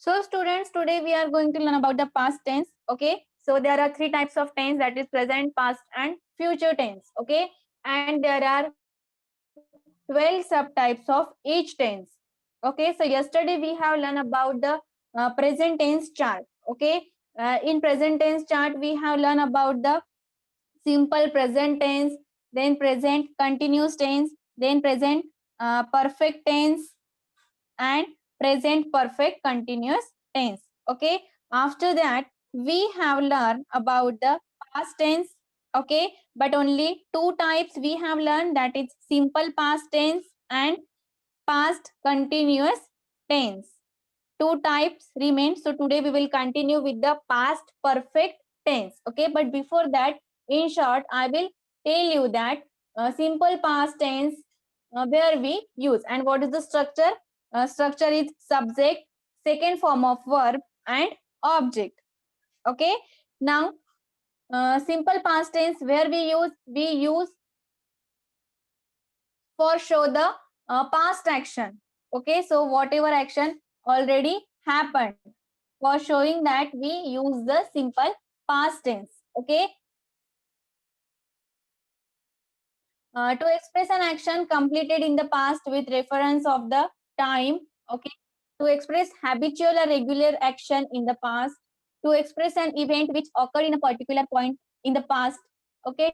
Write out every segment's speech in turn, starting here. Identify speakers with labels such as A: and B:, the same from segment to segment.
A: So students, today we are going to learn about the past tense. Okay, so there are three types of tense, that is present, past and future tense. Okay, and there are 12 subtypes of each tense. Okay, so yesterday we have learned about the present tense chart. Okay, in present tense chart we have learned about the simple present tense, then present continuous tense, then present perfect tense, and present perfect continuous tense. Okay, after that we have learned about the past tense. Okay, but only two types we have learned, that is simple past tense and past continuous tense. Two types remain, so today we will continue with the past perfect tense. Okay, but before that, in short, I will tell you that simple past tense, where we use and what is the structure. Structure is subject, second form of verb, and object. Okay, now simple past tense, where we use for show the past action. Okay, so whatever action already happened, for showing that we use the simple past tense. Okay, to express an action completed in the past with reference of the time. Okay, to express habitual or regular action in the past, to express an event which occurred in a particular point in the past. Okay,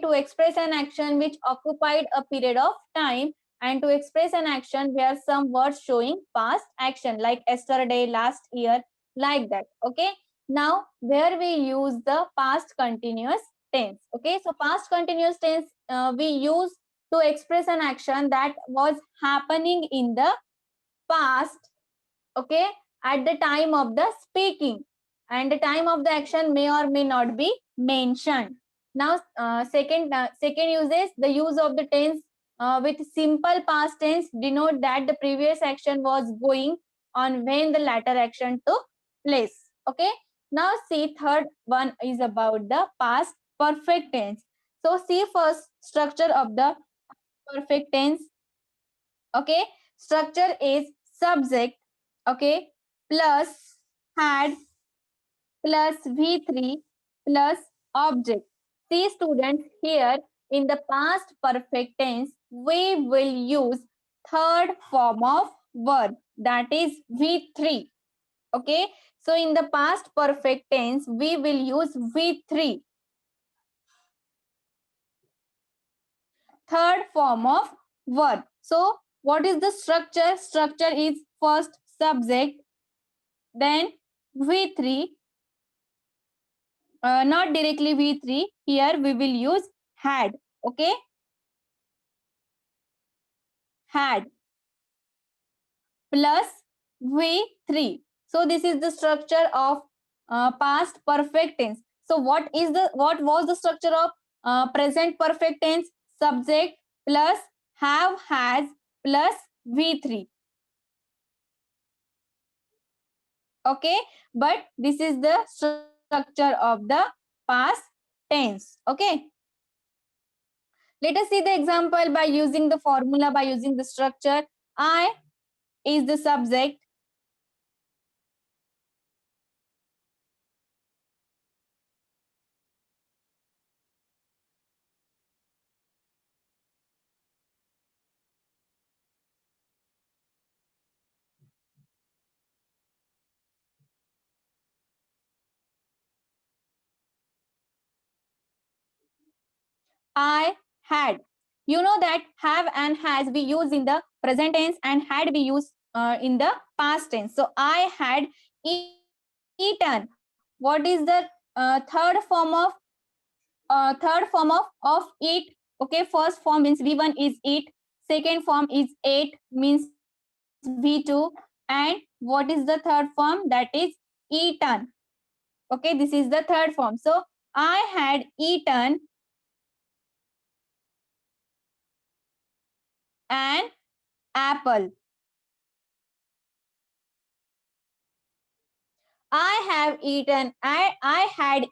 A: to express an action which occupied a period of time, and to express an action where some words showing past action like yesterday, last year, like that. Okay, now where we use the past continuous tense. Okay, so past continuous tense we use to express an action that was happening in the past. Okay, at the time of the speaking, and the time of the action may or may not be mentioned. Now second uses, the use of the tense with simple past tense denote that the previous action was going on when the latter action took place. Okay, now see, third one is about the past perfect tense. So see first structure of the perfect tense. Okay, structure is subject, okay, plus had plus v3 plus object. See students, here in the past perfect tense we will use third form of verb, that is v3. Okay, so in the past perfect tense we will use v3, third form of verb. So what is the structure? Structure is first subject, then v3, not directly v3, here we will use had. Okay, had plus v3. So this is the structure of past perfect tense. So what was the structure of present perfect tense? Subject plus have, has plus v3. Okay, but this is the structure of the past tense. Okay, let us see the example by using the formula, by using the structure. I is the subject, I had. You know that have and has we use in the present tense and had we use in the past tense. So I had eaten. What is the third form of eat? Okay, first form means v1 is eat, second form is ate means v2, and what is the third form? That is eaten. Okay, this is the third form. So I had eaten an apple. I had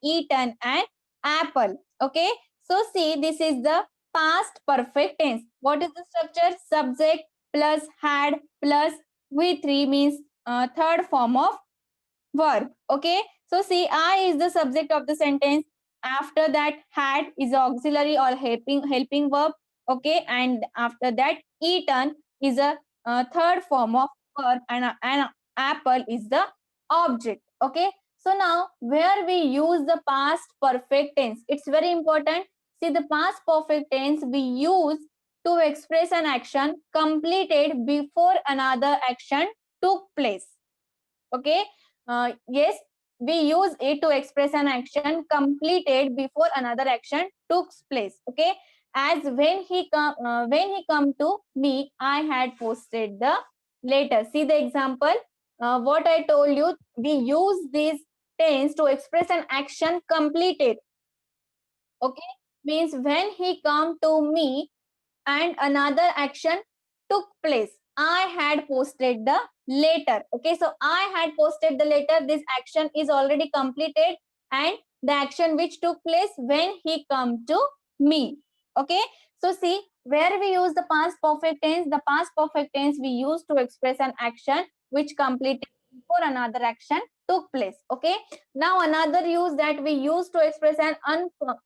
A: eaten an apple. Okay, so see, this is the past perfect tense. What is the structure? Subject plus had plus v3 means third form of verb. Okay, so see, I is the subject of the sentence. After that, had is auxiliary or helping verb. Okay, and after that, eaten is a third form of verb, and an apple is the object. Okay, so now where we use the past perfect tense, it's very important. See, the past perfect tense we use to express an action completed before another action took place. Okay, yes, we use it to express an action completed before another action took place. Okay, as when he come to me, I had posted the letter. See the example, what I told you, we use this tense to express an action completed. Okay, means when he come to me and another action took place, I had posted the letter. Okay, so I had posted the letter, this action is already completed, and the action which took place when he come to me. Okay, so see, where we use the past perfect tense, the past perfect tense we use to express an action which completed before another action took place. Okay, now another use that we use to express an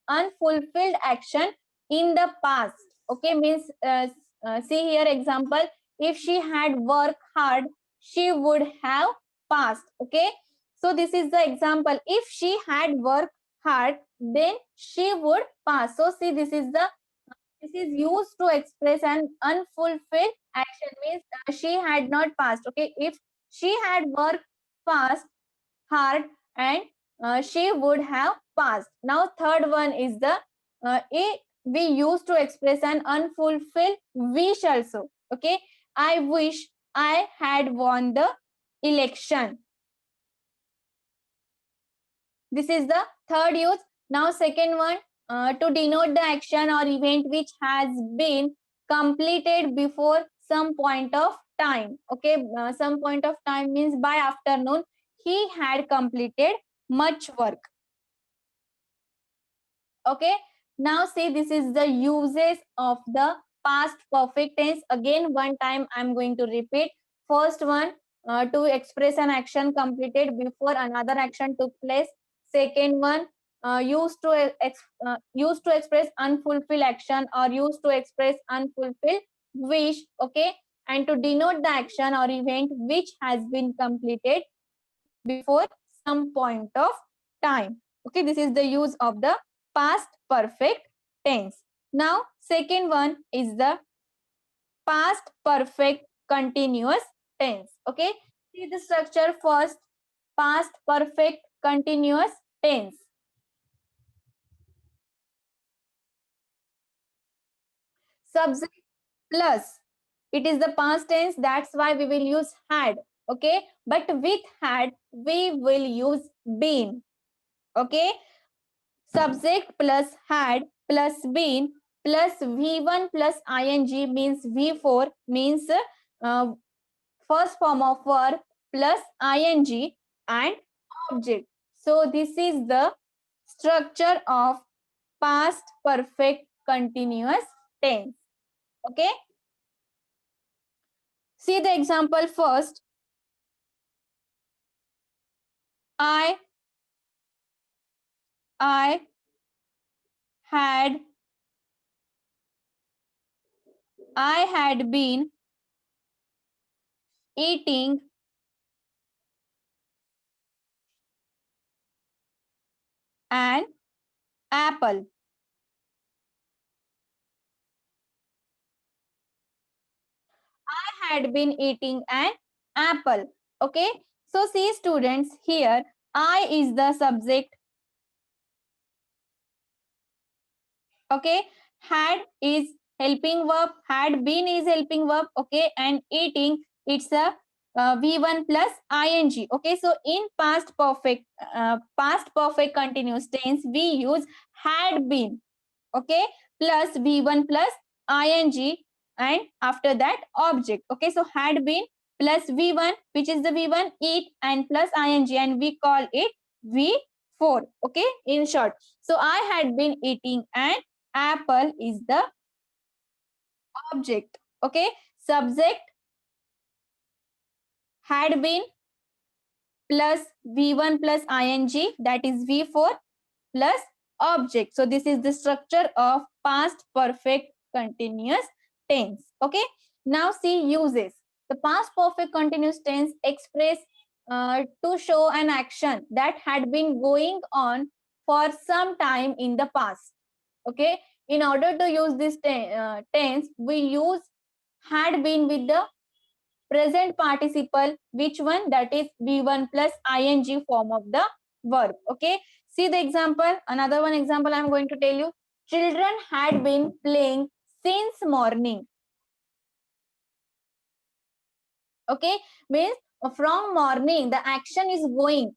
A: unfulfilled action in the past. Okay, means see here example, if she had worked hard, she would have passed. Okay, so this is the example, if she had worked hard, then she would pass. So see, this is used to express an unfulfilled action, means she had not passed. Okay, if she had worked fast hard, and she would have passed. Now third one is the we use to express an unfulfilled wish also. Okay, I wish I had won the election. This is the third use. Now second one, to denote the action or event which has been completed before some point of time. Okay, some point of time means by afternoon he had completed much work. Okay, now see, this is the uses of the past perfect tense. Again, one time I'm going to repeat. First one, to express an action completed before another action took place. Second one, used to express unfulfilled action or used to express unfulfilled wish. Okay, and to denote the action or event which has been completed before some point of time. Okay, this is the use of the past perfect tense. Now second one is the past perfect continuous tense. Okay, see the structure first. Past perfect continuous tense. Subject plus, it is the past tense, that's why we will use had. Okay, but with had we will use been. Okay, subject plus had plus been plus v1 plus ing means v4 means first form of verb plus ing and object. So this is the structure of past perfect continuous tense. Okay, see the example first. i I had been eating an apple. I had been eating an apple. Okay, so see students, here I is the subject. Okay, had is helping verb, had been is helping verb. Okay, and eating, it's a v1 plus ing. Okay, so in past perfect continuous tense we use had been. Okay, plus v1 plus ing, and after that object. Okay, so had been plus v1, which is the v1, eat, and plus ing, and we call it v4. Okay, in short, so I had been eating an apple is the object. Okay, subject had been plus V1 plus ing, that is V4 plus object. So this is the structure of past perfect continuous tense. Okay. Now see uses. The past perfect continuous tense express to show an action that had been going on for some time in the past. Okay. In order to use this tense, we use had been with the present participle, which one? That is V1 plus ing form of the verb. Okay. See the example. Another one example I am going to tell you. Children had been playing since morning. Okay. Means from morning, the action is going.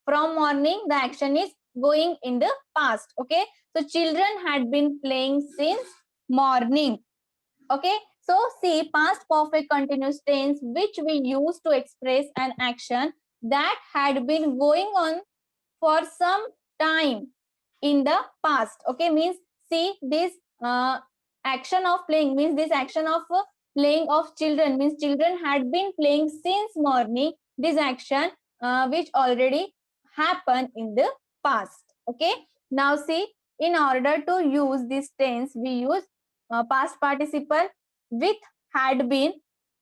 A: From morning, the action is going in the past. Okay. So children had been playing since morning. Okay. So see past perfect continuous tense which we use to express an action that had been going on for some time in the past. Okay. Means see this action of playing, means this action of playing of children, means children had been playing since morning. This action which already happened in the past. Okay. Now see, in order to use this tense we use past participle with had been.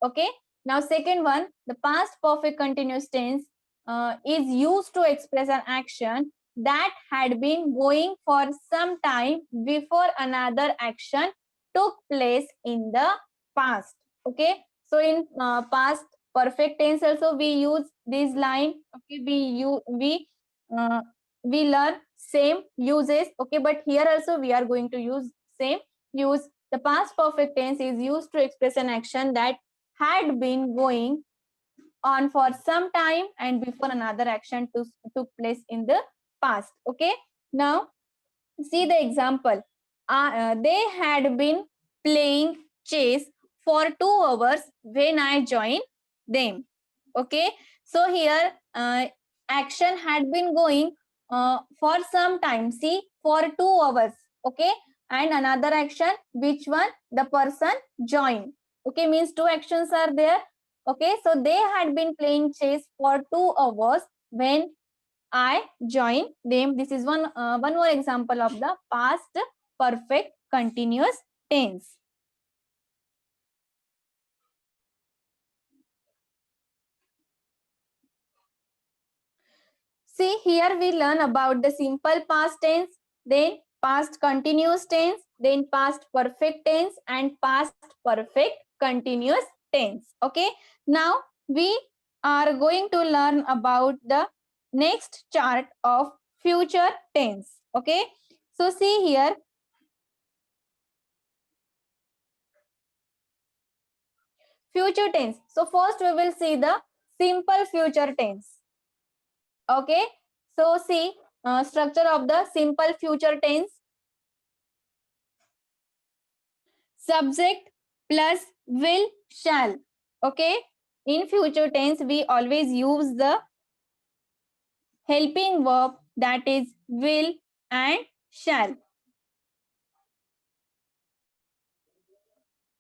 A: Okay. Now second one, the past perfect continuous tense is used to express an action that had been going for some time before another action took place in the past. Okay. So in past perfect tense also we use this line. Okay. Uh, we learn same uses. Okay. But here also we are going to use same use. The past perfect tense is used to express an action that had been going on for some time and before another action took place in the past. Okay. Now see the example. They had been playing chess for 2 hours when I joined them. Okay. So here action had been going for some time. See, for 2 hours. Okay. And another action, which one? The person joined. Okay. Means two actions are there. Okay. So they had been playing chess for 2 hours when I join them. This is one more example of the past perfect continuous tense. See, here we learn about the simple past tense, then past continuous tense, then past perfect tense and past perfect continuous tense. Okay. Now we are going to learn about the next chart of future tense. Okay. So see here, future tense. So first we will see the simple future tense. Okay. So see structure of the simple future tense. Subject plus will shall. Okay. In future tense we always use the helping verb, that is will and shall.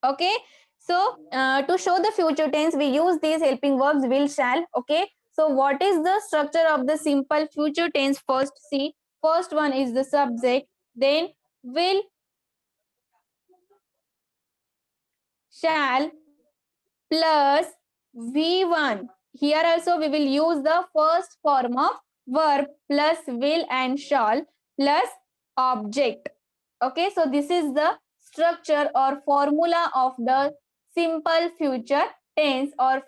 A: Okay. So to show the future tense we use these helping verbs will, shall. Okay. So what is the structure of the simple future tense? First see, first one is the subject, then will, shall plus V1. Here also we will use the first form of verb plus will and shall plus object. Okay, so this is the structure or formula of the simple future tense or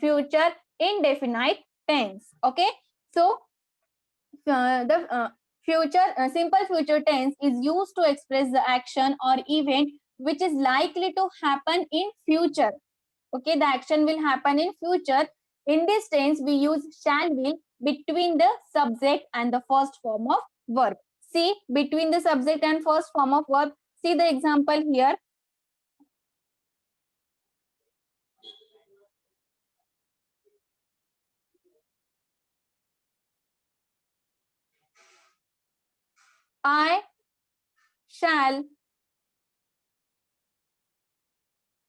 A: future indefinite tense. Okay, so the future simple future tense is used to express the action or event which is likely to happen in future. Okay, the action will happen in future. In this tense we use shall will between the subject and the first form of verb. See, between the subject and first form of verb, see the example here. I shall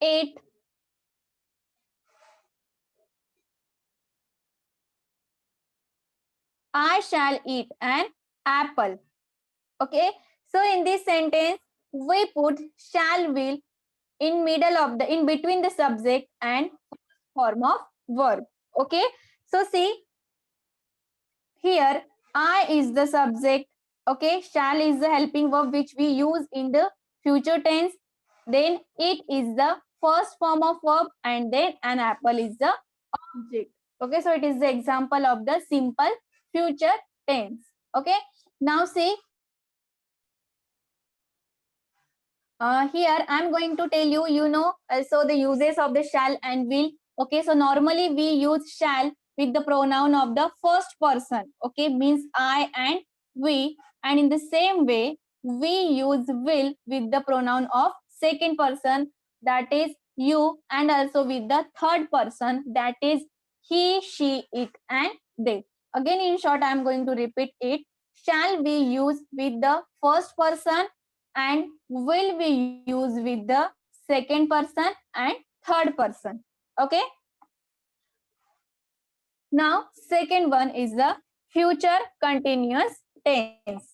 A: eat I shall eat an apple. Okay, so in this sentence we put shall, will in middle of the, in between the subject and form of verb. Okay, so see here, I is the subject. Okay, shall is the helping verb which we use in the future tense. Then it is the first form of verb, and then an apple is the object. Okay, so it is the example of the simple future tense. Okay, now see, here I'm going to tell you, you know, also the uses of the shall and will. Okay, so normally we use shall with the pronoun of the first person. Okay, means I and we. And in the same way, we use will with the pronoun of second person, that is you, and also with the third person, that is he, she, it, and they. Again, in short, I'm going to repeat it. Shall we use with the first person, and will be used with the second person and third person. Okay, now second one is the future continuous tense.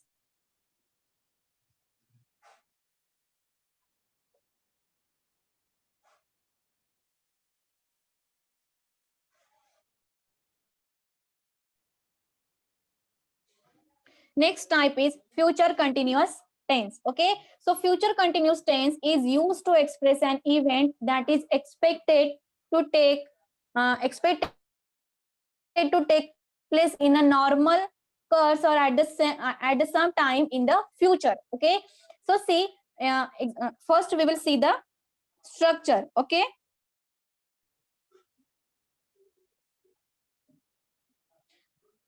A: Next type is future continuous tense. Okay, so future continuous tense is used to express an event that is to take expected to take place in a normal course or at the some time in the future. Okay, so see, first we will see the structure. Okay,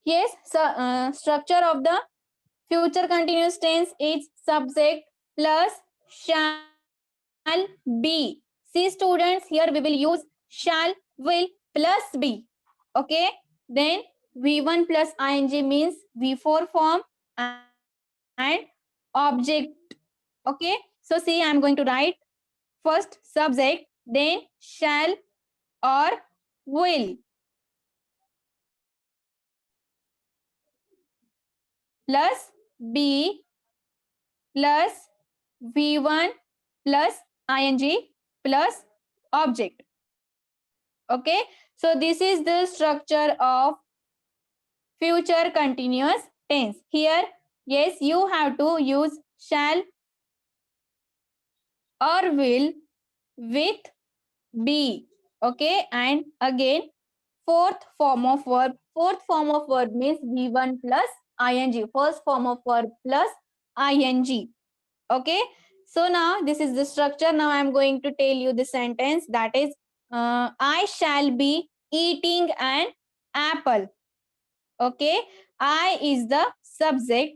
A: yes, so structure of the future continuous tense is subject plus shall be. See students, here we will use shall, will plus be. Okay, then v1 plus ing means v4 form and object. Okay, so see, I'm going to write first subject, then shall or will plus be plus v1 plus ing plus object. Okay, so this is the structure of future continuous tense. Here, yes, you have to use shall or will with be. Okay, and again fourth form of verb means v1 plus ing, first form of verb plus ing. Okay, so now this is the structure. Now I'm going to tell you the sentence, that is I shall be eating an apple. Okay, I is the subject.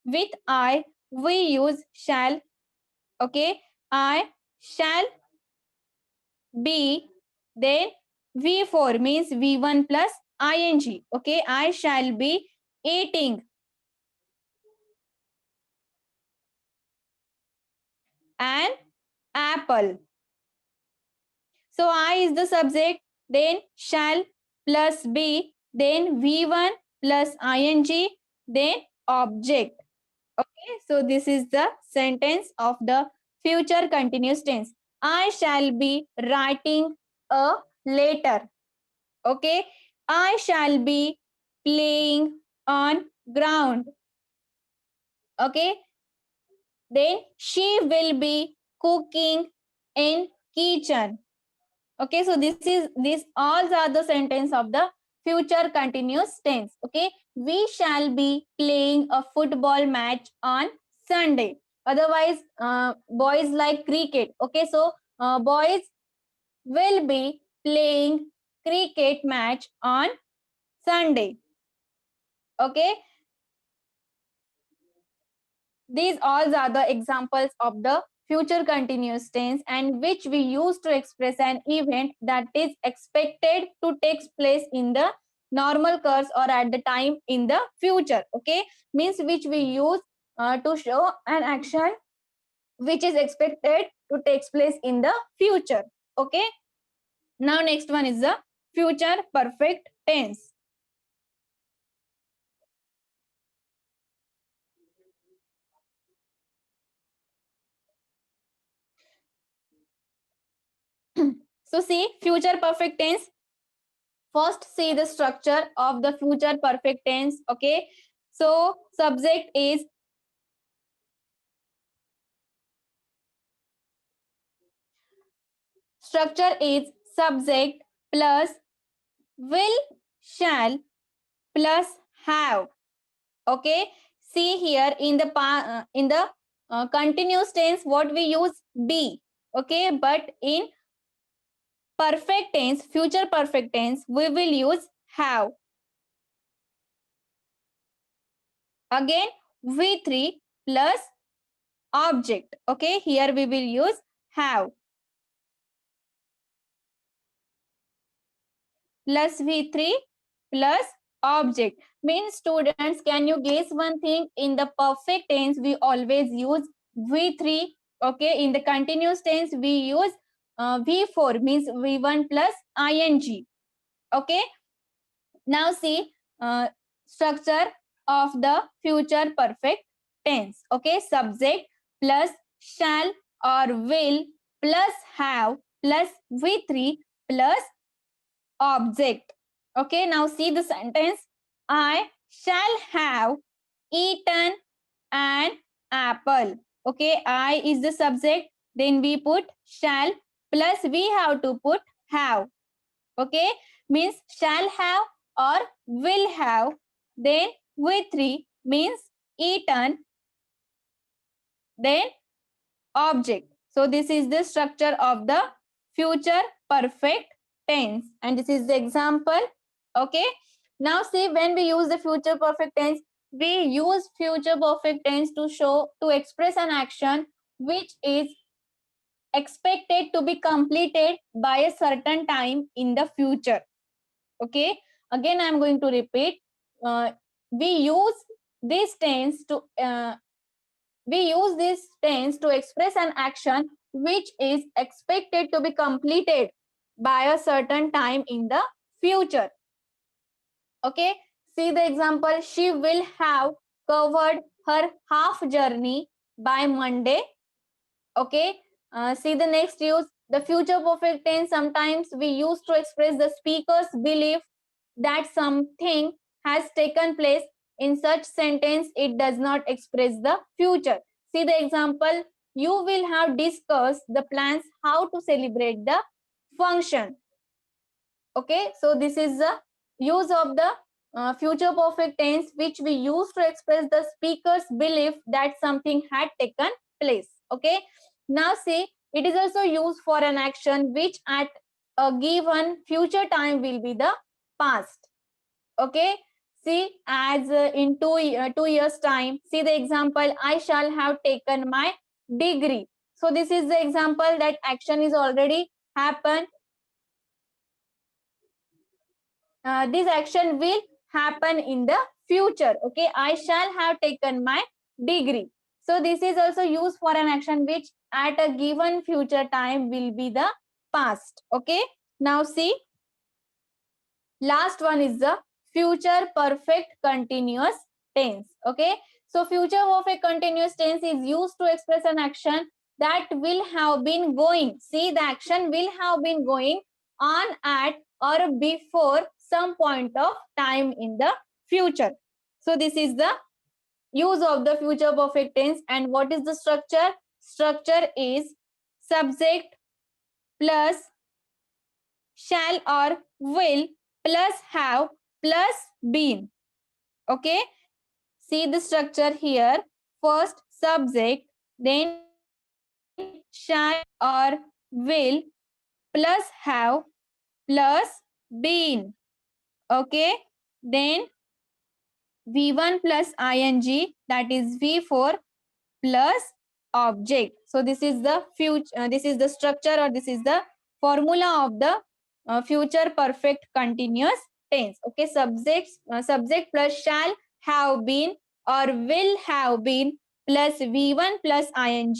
A: With I we use shall. Okay, I shall be, then v4 means v1 plus ing. Okay, I shall be eating an apple. So I is the subject, then shall plus be, then v1 plus ing, then object. Okay, so this is the sentence of the future continuous tense. I shall be writing a letter. Okay, I shall be playing on ground. Okay, then she will be cooking in kitchen. Okay, so these all are the sentence of the future continuous tense. Okay, we shall be playing a football match on Sunday. Otherwise, boys like cricket. Okay, so boys will be playing cricket match on Sunday. Okay, these all are the examples of the future continuous tense, and which we use to express an event that is expected to take place in the normal course or at the time in the future. Okay, means which we use to show an action which is expected to take place in the future. Okay, now next one is the future perfect tense. So see future perfect tense. First see the structure of the future perfect tense. Okay, so subject is subject plus will, shall plus have. Okay, see here in the continuous tense what we use be. Okay, but in perfect tense, future perfect tense, we will use have. Again V3 plus object. Okay, here we will use have plus V3 plus object. Means students, can you guess one thing? In the perfect tense we always use V3. Okay, in the continuous tense we use V4, means V1 plus ing. Okay, now see structure of the future perfect tense. Okay, subject plus shall or will plus have plus V3 plus object. Okay, now see the sentence. I shall have eaten an apple. Okay, I is the subject, then we put shall plus we have to put have. Okay, means shall have or will have, then V3 means eaten, then object. So this is the structure of the future perfect tense, and this is the example. Okay, now see when we use the future perfect tense, we use future perfect tense to show, to express an action which is expected to be completed by a certain time in the future. Okay, again I am going to repeat. uh, we use this tense to express an action which is expected to be completed by a certain time in the future. Okay, see the example. She will have covered her half journey by Monday. Okay, see the next use. The future perfect tense sometimes we use to express the speaker's belief that something has taken place. In such sentence it does not express the future. See the example. You will have discussed the plans how to celebrate the function. Okay, so this is the use of the future perfect tense which we use to express the speaker's belief that something had taken place. Okay, now see it is also used for an action which at a given future time will be the past. Okay, see as in 2 years time, see the example. I shall have taken my degree. So this is the example that action is already happened. This action will happen in the future. Okay, I shall have taken my degree. So this is also used for an action which at a given future time will be the past. Okay, now see last one is the future perfect continuous tense. Okay, so future perfect continuous tense is used to express an action that will have been going. See, the action will have been going on, at, or before some point of time in the future. So this is the use of the future perfect tense. And what is the structure? Structure is subject plus shall or will plus have plus been. Okay, see the structure here. First subject, then shall or will plus have plus been. Okay, then V1 plus ing, that is V4 plus object. So this is the future, this is the structure, or this is the formula of the future perfect continuous tense. Okay, subject plus shall have been or will have been plus V1 plus ing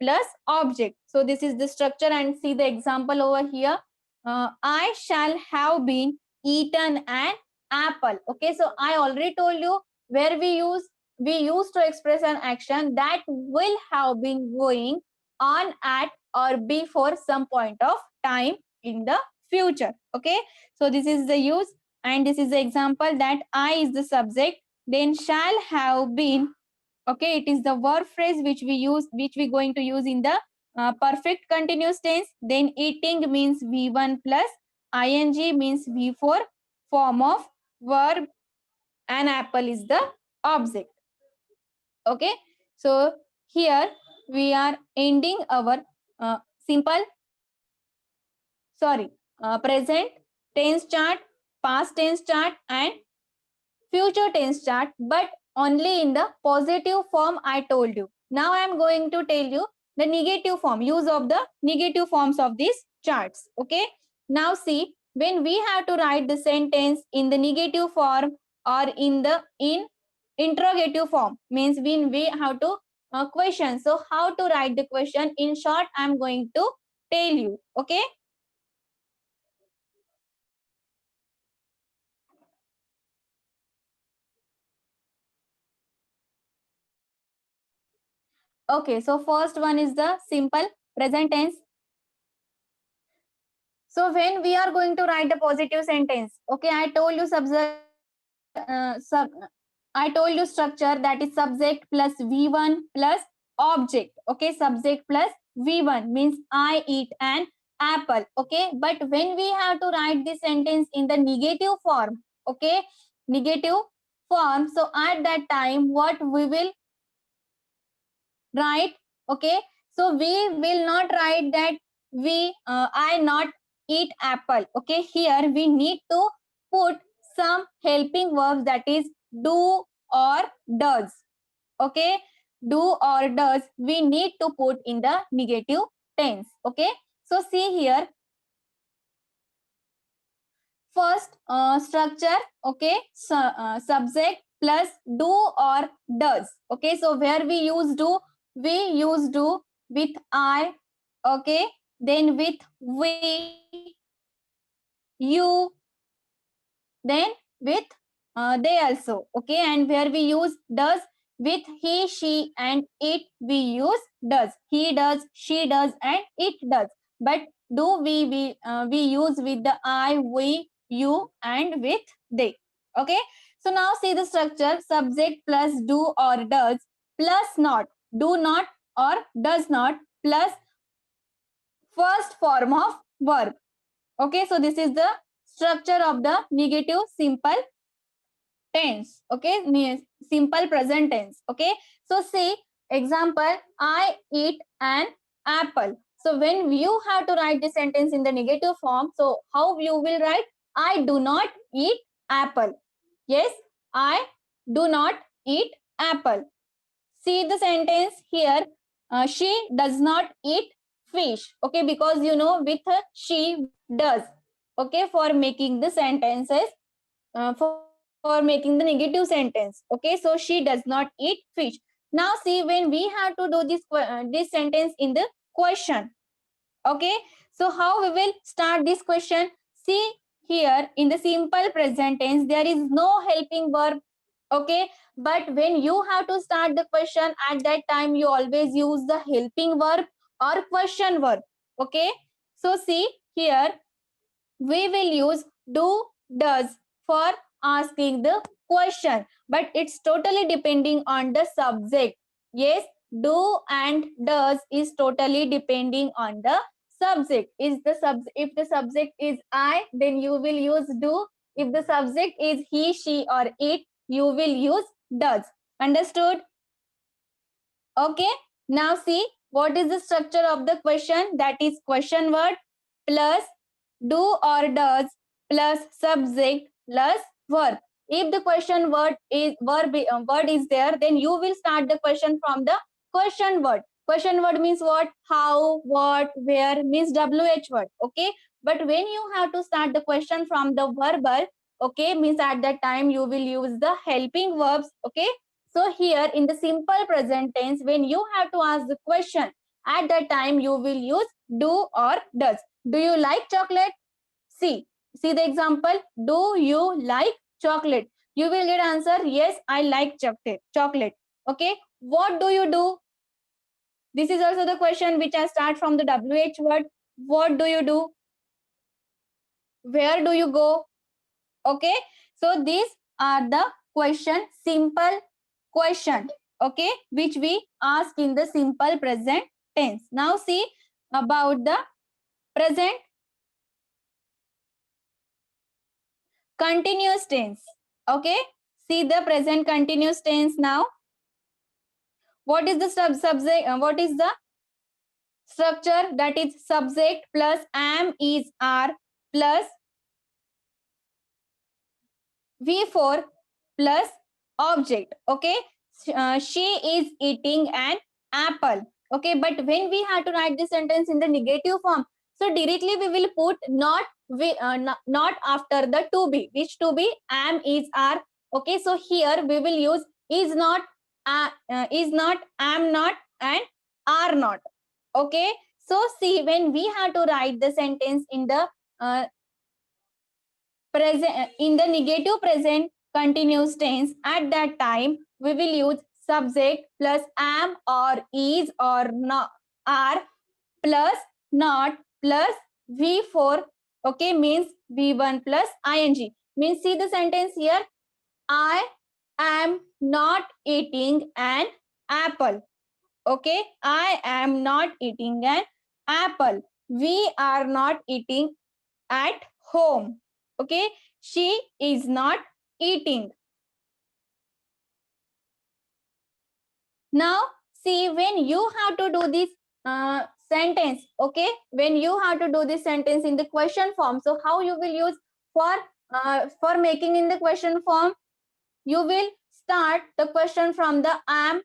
A: plus object. So this is the structure, and see the example over here. I shall have been eaten an apple. Okay, so I already told you where we use to express an action that will have been going on, at, or before some point of time in the future. Okay, so this is the use, and this is the example that I is the subject, then shall have been. Okay, it is the verb phrase which we use, which we going to use in the perfect continuous tense. Then eating means v1 plus ing means v4 form of verb, and apple is the object. Okay, so here we are ending our simple, sorry, present tense chart, past tense chart, and future tense chart, but only in the positive form I told you. Now I am going to tell you the negative form, use of the negative forms of these charts. Okay, now see, when we have to write the sentence in the negative form or in interrogative form, means when we have to question. So how to write the question in short, I am going to tell you. Okay, okay, so first one is the simple present tense. So when we are going to write the positive sentence, okay, I told you I told you structure, that is subject plus V1 plus object. Okay, subject plus V1 means I eat an apple. Okay, but when we have to write this sentence in the negative form, okay, negative form, so at that time what we will write? Okay, so we will not write that I not eat apple. Okay, here we need to put some helping verbs, that is do or does. Okay, do or does we need to put in the negative tense. Okay, so see here, first structure. Okay, so, subject plus do or does. Okay, so where we use do, we use do with I. Okay, then with we, you, then with they also. Okay, and where we use does with he, she, and it, we use does. He does, she does, and it does. But do we use with the I, we, you, and with they. Okay, so now see the structure: subject plus do or does plus not, do not or does not, plus first form of verb. Okay, so this is the structure of the negative simple tense. Okay, simple present tense. Okay, so see example, I eat an apple. So when you have to write the sentence in the negative form, so how you will write? I do not eat apple. Yes, I do not eat apple. See the sentence here, she does not eat fish. Okay, because you know with her she does. Okay, for making the sentences, for making the negative sentence. Okay, so she does not eat fish. Now see, when we have to do this sentence in the question. Okay, so how we will start this question? See here, in the simple present tense there is no helping verb. Okay, but when you have to start the question, at that time you always use the helping verb or question verb. Okay, so see here, we will use do, does for asking the question, but it's totally depending on the subject. Yes, do and does is totally depending on the subject. Is the if the subject is I, then you will use do. If the subject is he, she, or it, you will use does. Understood? Okay, now see what is the structure of the question, that is question word plus do or does plus subject plus verb. If the question word is there, then you will start the question from the question word. Question word means what? How, what, where, means WH word. Okay, but when you have to start the question from the verbal, okay, means at that time you will use the helping verbs. Okay, so here in the simple present tense, when you have to ask the question, at that time you will use do or does. Do you like chocolate? See the example. Do you like chocolate? You will get answer, yes, I like chocolate. Okay, what do you do? This is also the question which I start from the WH word. What do you do? where do you go? Okay, so these are the question, simple question, okay, which we ask in the simple present tense. Now see about the present continuous tense. Okay, see the present continuous tense now. What is the subject? What is the structure? That is subject plus am, is, are plus V4 plus object. Okay, she is eating an apple. Okay, but when we have to write this sentence in the negative form, so directly we will put not not after the to be. Which to be? Am, is, are. Okay, so here we will use is not, am not, and are not. Okay, so see, when we have to write the sentence in the present, in the negative present continuous tense, at that time we will use subject plus am or is or not, are plus not plus v4. Okay, means v1 plus ing. Means see the sentence here, I am not eating an apple. Okay, I am not eating an apple. We are not eating at home. Okay, she is not eating. Now see, when you have to do this sentence, okay, when you have to do this sentence in the question form, so how you will use? For making in the question form, you will start the question from the am,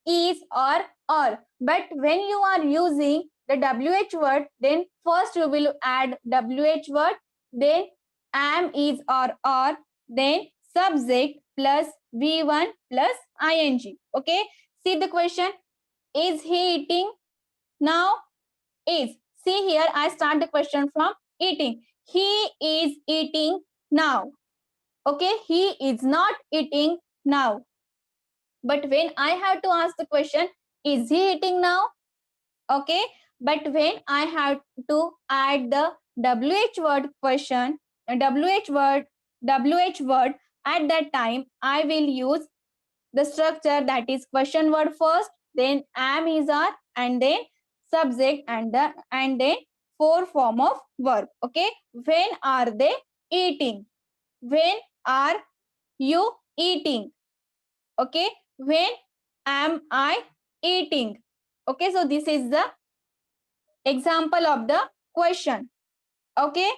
A: is, or are. But when you are using the wh word, then first you will add wh word, then am, is, or are, then subject plus v1 plus ing. Okay, see the question, is he eating? Now is, see here I start the question from eating. He is eating now. Okay, he is not eating now. But when I have to ask the question, is he eating now? Okay, but when I have to add the wh word question, wh word, at that time I will use the structure, that is question word first, then am, is, are, and then subject, and then four form of verb. Okay, when are they eating? When are you eating? Okay, when am I eating? Okay, so this is the example of the question. Okay,